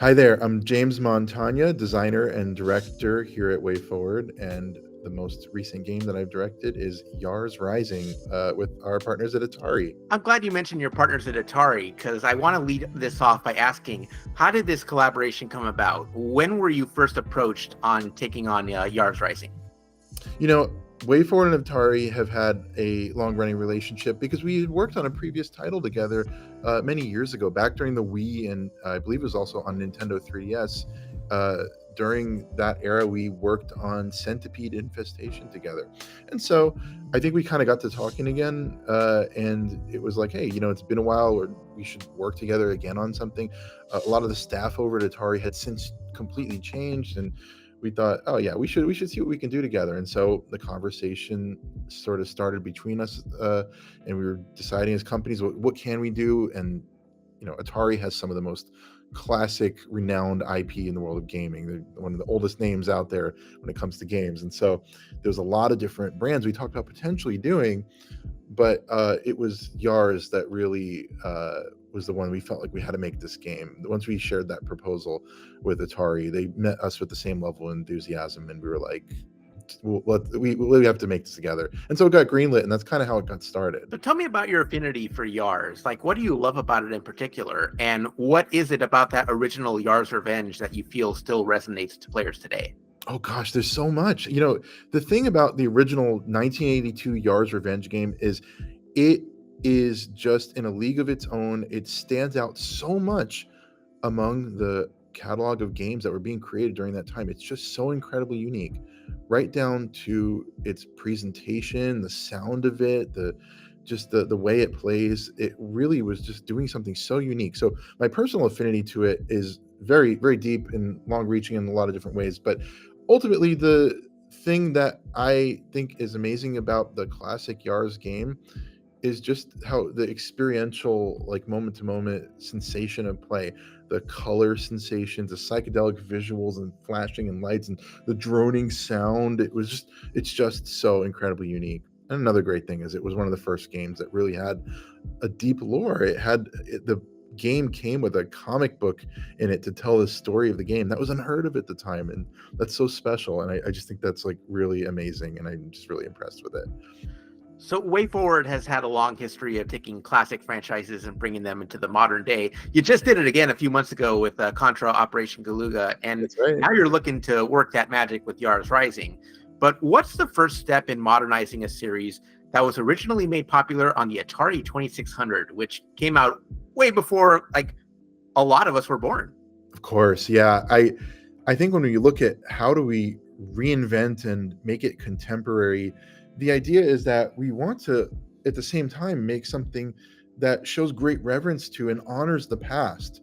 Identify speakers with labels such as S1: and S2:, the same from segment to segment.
S1: Hi there. I'm James Montagna, designer and director here at WayForward, and the most recent game that I've directed is Yars Rising with our partners at Atari.
S2: I'm glad you mentioned your partners at Atari because I want to lead this off by asking, how did this collaboration come about? When were you first approached on taking on Yars Rising?
S1: You know, WayForward and Atari have had a long-running relationship because we had worked on a previous title together many years ago, back during the Wii, and I believe it was also on Nintendo 3DS. Uh, During that era, we worked on Centipede Infestation together, and so I think we kind of got to talking again, and it was like, hey, it's been a while, or we should work together again on something. A lot of the staff over at Atari had since completely changed, and we thought, oh yeah, we should see what we can do together. And so the conversation sort of started between us, and we were deciding as companies, what can we do. And Atari has some of the most classic, renowned IP in the world of gaming. They're one of the oldest names out there when it comes to games. And so there's a lot of different brands we talked about potentially doing, but it was Yars that really was the one we felt like we had to make this game. Once we shared that proposal with Atari, they met us with the same level of enthusiasm, and we were like, we have to make this together. And so it got greenlit, and that's kind of how it got started.
S2: So tell me about your affinity for Yars. Like, what do you love about it in particular? And what is it about that original Yars Revenge that you feel still resonates to players today?
S1: Oh gosh, there's so much. The thing about the original 1982 Yars Revenge game is it is just in a league of its own. It stands out so much among the catalog of games that were being created during that time. It's just so incredibly unique, right down to its presentation, the sound of it, the way it plays. It really was just doing something so unique. So my personal affinity to it is very, very deep and long reaching in a lot of different ways. But ultimately, the thing that I think is amazing about the classic Yars game is just how the experiential, like moment to moment sensation of play, the color sensations, the psychedelic visuals and flashing and lights and the droning sound. It's just so incredibly unique. And another great thing is it was one of the first games that really had a deep lore. The game came with a comic book in it to tell the story of the game. That was unheard of at the time, and that's so special. And I just think that's like really amazing, and I'm just really impressed with it.
S2: So WayForward has had a long history of taking classic franchises and bringing them into the modern day. You just did it again a few months ago with Contra Operation Galuga, and
S1: That's right.
S2: now you're looking to work that magic with Yars Rising. But what's the first step in modernizing a series that was originally made popular on the Atari 2600, which came out way before like a lot of us were born?
S1: Of course, yeah. I think when we look at how do we reinvent and make it contemporary, the idea is that we want to, at the same time, make something that shows great reverence to and honors the past.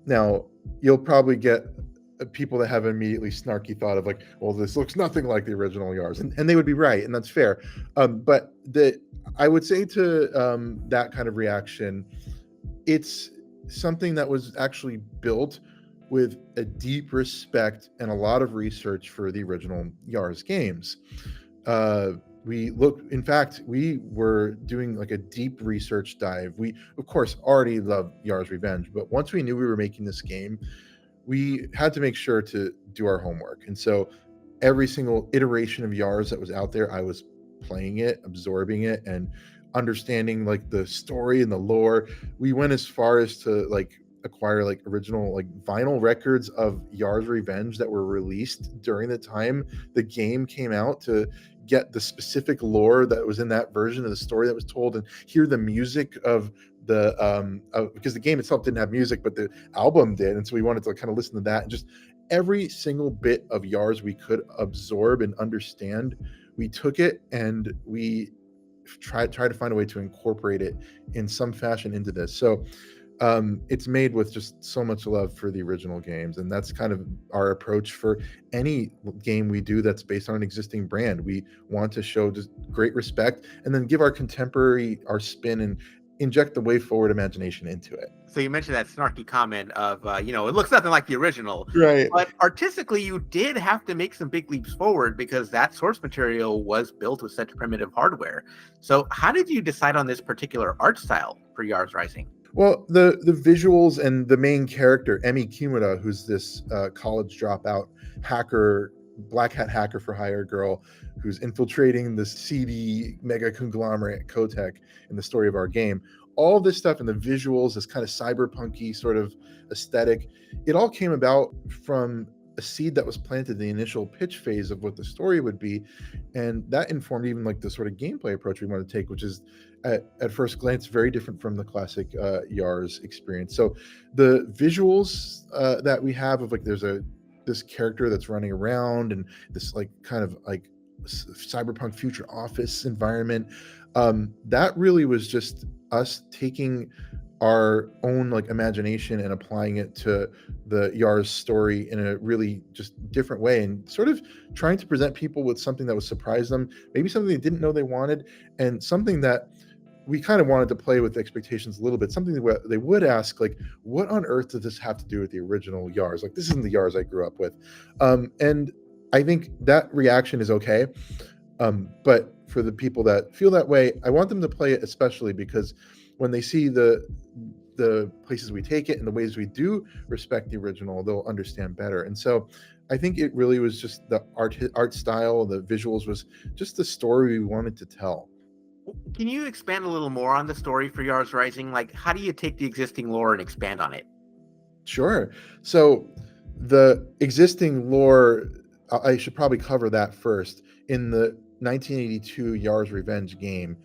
S1: Now, you'll probably get people that have an immediately snarky thought of like, well, this looks nothing like the original Yars, and they would be right, and that's fair. But I would say to that kind of reaction, it's something that was actually built with a deep respect and a lot of research for the original Yars games. In fact, we were doing like a deep research dive. We, of course, already loved Yars Revenge, but once we knew we were making this game, we had to make sure to do our homework. And so every single iteration of Yars that was out there, I was playing it, absorbing it, and understanding like the story and the lore. We went as far as to like acquire like original like vinyl records of Yars Revenge that were released during the time the game came out to get the specific lore that was in that version of the story that was told, and hear the music of because the game itself didn't have music, but the album did. And so we wanted to kind of listen to that, and just every single bit of Yars we could absorb and understand, we took it and we try to find a way to incorporate it in some fashion into this. So it's made with just so much love for the original games, and that's kind of our approach for any game we do that's based on an existing brand. We want to show just great respect, and then give our contemporary our spin and inject the WayForward imagination into it.
S2: So you mentioned that snarky comment of, it looks nothing like the original,
S1: Right.
S2: but artistically, you did have to make some big leaps forward because that source material was built with such primitive hardware. So how did you decide on this particular art style for Yars Rising?
S1: Well, the visuals and the main character, Emi Kimura, who's this college dropout hacker, black hat hacker for hire girl who's infiltrating the seedy mega conglomerate Kotek in the story of our game. All this stuff and the visuals, this kind of cyberpunky sort of aesthetic, it all came about from a seed that was planted in the initial pitch phase of what the story would be, and that informed even like the sort of gameplay approach we want to take, which is at first glance very different from the classic Yars experience. So the visuals that we have of like there's this character that's running around and this like kind of like cyberpunk future office environment, that really was just us taking our own like imagination and applying it to the Yars story in a really just different way, and sort of trying to present people with something that would surprise them, maybe something they didn't know they wanted, and something that we kind of wanted to play with expectations a little bit, something that they would ask, like, what on earth does this have to do with the original Yars? Like, this isn't the Yars I grew up with. And I think that reaction is okay. But for the people that feel that way, I want them to play it especially because when they see the places we take it and the ways we do respect the original, they'll understand better. And so I think it really was just the art style, the visuals was just the story we wanted to tell.
S2: Can you expand a little more on the story for Yars Rising? Like, how do you take the existing lore and expand on it?
S1: Sure. So the existing lore, I should probably cover that first. In the 1982 Yars Revenge game,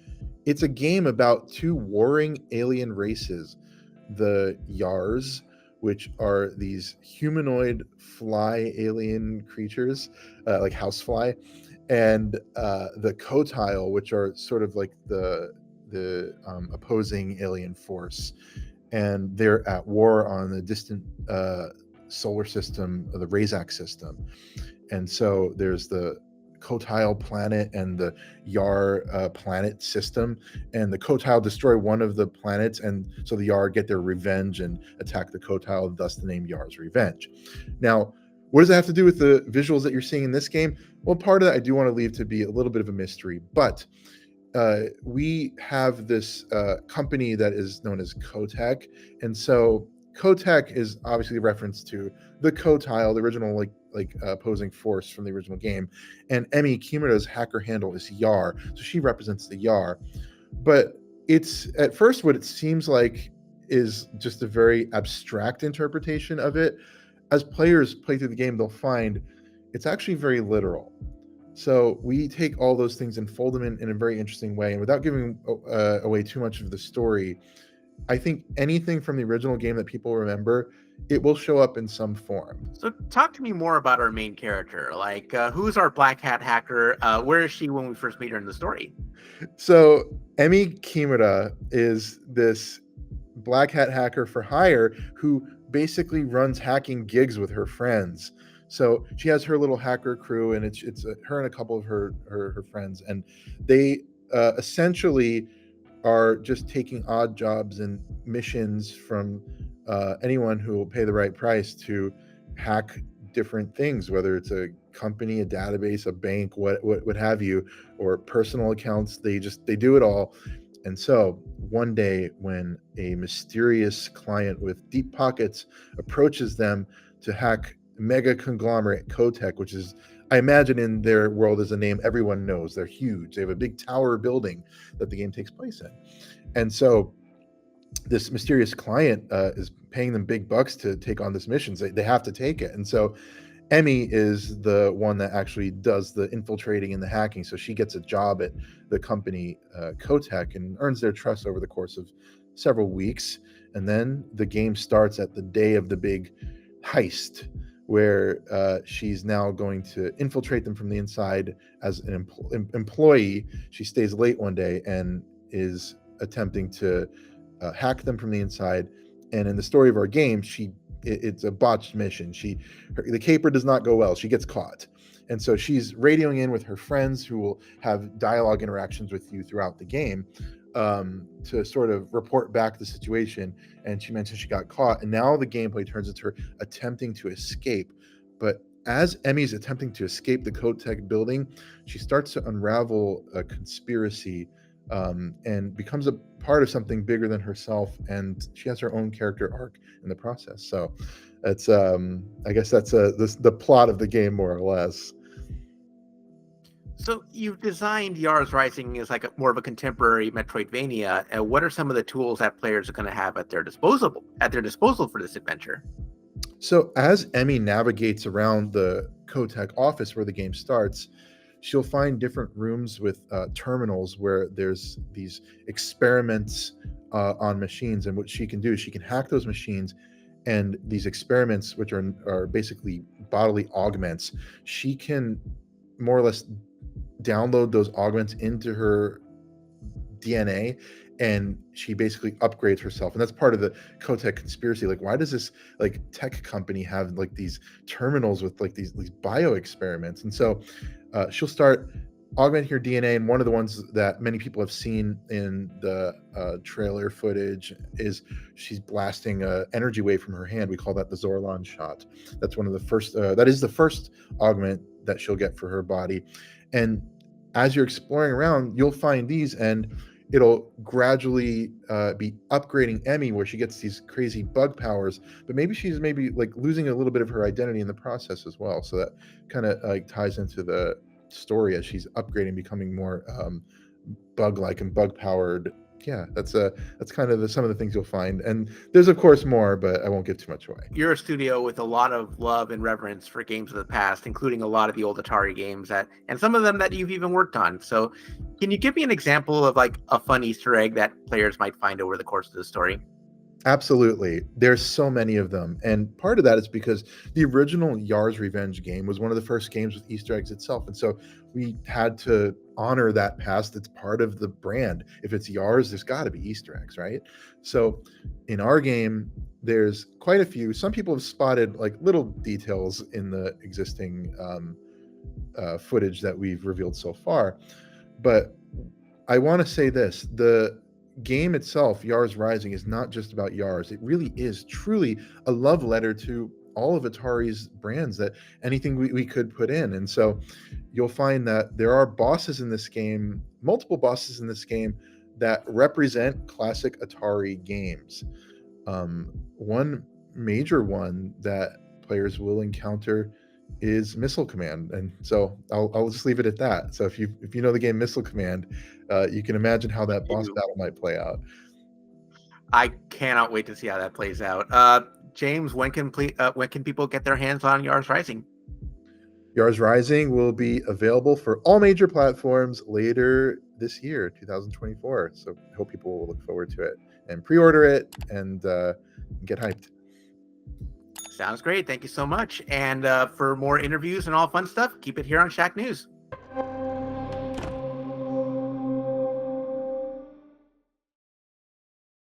S1: it's a game about two warring alien races, the Yars, which are these humanoid fly alien creatures, like housefly, and the Kotile, which are sort of like the opposing alien force, and they're at war on the distant solar system, the Razak system. And so there's the Kotile planet and the Yar planet system, and the Kotile destroy one of the planets, and so the Yar get their revenge and attack the Kotile, thus the name Yar's Revenge. Now, what does that have to do with the visuals that you're seeing in this game? Well, part of that I do want to leave to be a little bit of a mystery, but we have this company that is known as Kotek, and so Kotek is obviously a reference to the Kotile, the original like opposing force from the original game, and Emi Kimura's hacker handle is Yar, so she represents the Yar. But it's at first what it seems like is just a very abstract interpretation of it. As players play through the game, they'll find it's actually very literal. So we take all those things and fold them in a very interesting way. And without giving away too much of the story, I think anything from the original game that people remember, it will show up in some form.
S2: So, talk to me more about our main character. Like, who's our black hat hacker? Where is she when we first meet her in the story?
S1: So Emi Kimura is this black hat hacker for hire who basically runs hacking gigs with her friends. So she has her little hacker crew, and it's her and a couple of her friends, and they essentially are just taking odd jobs and missions from anyone who will pay the right price to hack different things, whether it's a company, a database, a bank, what have you, or personal accounts. They do it all. And so one day when a mysterious client with deep pockets approaches them to hack mega conglomerate Kotek, which is, I imagine in their world, is a name everyone knows. They're huge. They have a big tower building that the game takes place in. And so this mysterious client is paying them big bucks to take on this mission. So they have to take it. And so Emi is the one that actually does the infiltrating and the hacking. So she gets a job at the company Kotek and earns their trust over the course of several weeks. And then the game starts at the day of the big heist, where she's now going to infiltrate them from the inside as an employee. She stays late one day and is attempting to hack them from the inside. And in the story of our game, it's a botched mission. The caper does not go well. She gets caught. And so she's radioing in with her friends who will have dialogue interactions with you throughout the game to sort of report back the situation. And she mentioned she got caught. And now the gameplay turns into her attempting to escape. But as Emi's attempting to escape the Kotek building, she starts to unravel a conspiracy and becomes a part of something bigger than herself, and she has her own character arc in the process. So it's I guess that's the plot of the game, more or less.
S2: So you've designed Yars Rising as like more of a contemporary Metroidvania. What are some of the tools that players are going to have at their disposal for this adventure?
S1: So as Emmy navigates around the Kotek office where the game starts, she'll find different rooms with terminals where there's these experiments on machines. And what she can do is she can hack those machines, and these experiments, which are basically bodily augments, she can more or less download those augments into her DNA, and she basically upgrades herself. And that's part of the Kotek conspiracy. Like, why does this like tech company have like these terminals with like these bio experiments? And so she'll start augmenting her DNA. And one of the ones that many people have seen in the trailer footage is she's blasting a energy wave from her hand. We call that the Zorlon shot. That's one of the first. That is the first augment that she'll get for her body. And as you're exploring around, you'll find these, and it'll gradually be upgrading Emmy, where she gets these crazy bug powers, but maybe she's like losing a little bit of her identity in the process as well. So that kind of like ties into the story as she's upgrading, becoming more bug-like and bug-powered. Yeah, that's kind of some of the things you'll find, and there's of course more, but I won't give too much away.
S2: You're a studio with a lot of love and reverence for games of the past, including a lot of the old Atari games and some of them that you've even worked on. So can you give me an example of like a fun Easter egg that players might find over the course of the story?
S1: Absolutely. There's so many of them. And part of that is because the original Yars Revenge game was one of the first games with Easter eggs itself. And so we had to honor that past. It's part of the brand. If it's Yars, there's got to be Easter eggs, right? So in our game, there's quite a few. Some people have spotted like little details in the existing footage that we've revealed so far. But I want to say this. The game itself, Yars Rising, is not just about Yars. It really is truly a love letter to all of Atari's brands, that anything we could put in. And so you'll find that there are bosses in this game, multiple bosses in this game, that represent classic Atari games. One major one that players will encounter is Missile Command, and so I'll just leave it at that. So if you know the game Missile Command, you can imagine how that boss battle might play out.
S2: I cannot wait to see how that plays out. James, when can people get their hands on Yars Rising?
S1: Yars Rising will be available for all major platforms later this year, 2024. So I hope people will look forward to it and pre-order it and get hyped.
S2: Sounds great. Thank you so much. And for more interviews and all fun stuff, keep it here on Shack News.